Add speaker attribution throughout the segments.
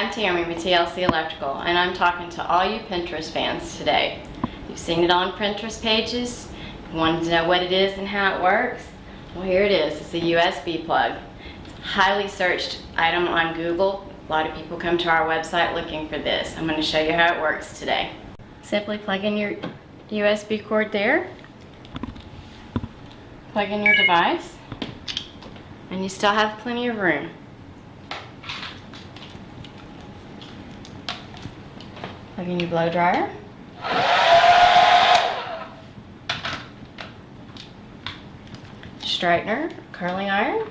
Speaker 1: I'm Tami with TLC Electrical, and I'm talking to all you Pinterest fans today. You've seen it on Pinterest pages, you wanted to know what it is and how it works. Well, here it is. It's a USB plug. It's a highly searched item on Google. A lot of people come to our website looking for this. I'm going to show you how it works today. Simply plug in your USB cord there, plug in your device, and you still have plenty of room. Plug in your blow dryer, straightener, curling iron,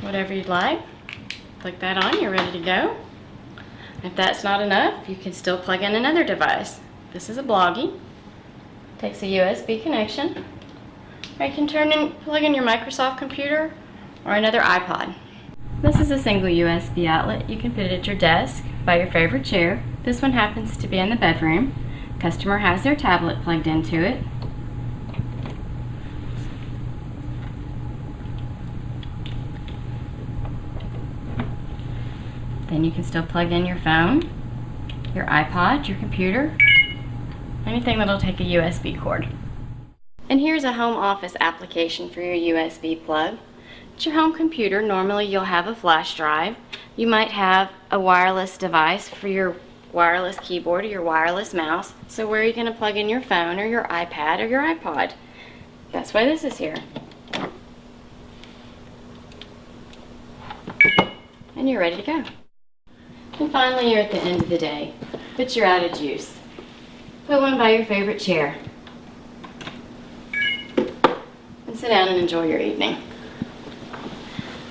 Speaker 1: whatever you'd like. Plug that on, you're ready to go. If that's not enough, you can still plug in another device. This is a Bloggy. Takes a USB connection. Or you can plug in your Microsoft computer or another iPod. This is a single USB outlet. You can put it at your desk, by your favorite chair. This one happens to be in the bedroom. Customer has their tablet plugged into it. Then you can still plug in your phone, your iPod, your computer, anything that'll take a USB cord. And here's a home office application for your USB plug. At your home computer, normally you'll have a flash drive. You might have a wireless device for your wireless keyboard or your wireless mouse. So where are you going to plug in your phone or your iPad or your iPod? That's why this is here. And you're ready to go. And finally, you're at the end of the day, but you're out of juice. Put one by your favorite chair and sit down and enjoy your evening.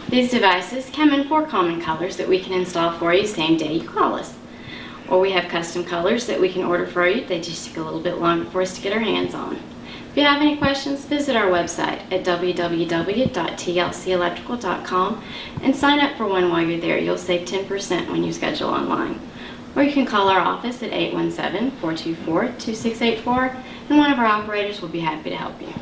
Speaker 1: These devices come in 4 common colors that we can install for you same day you call us. Or we have custom colors that we can order for you. They just take a little bit longer for us to get our hands on. If you have any questions, visit our website at www.tlcelectrical.com and sign up for one while you're there. You'll save 10% when you schedule online. Or you can call our office at 817-424-2684 and one of our operators will be happy to help you.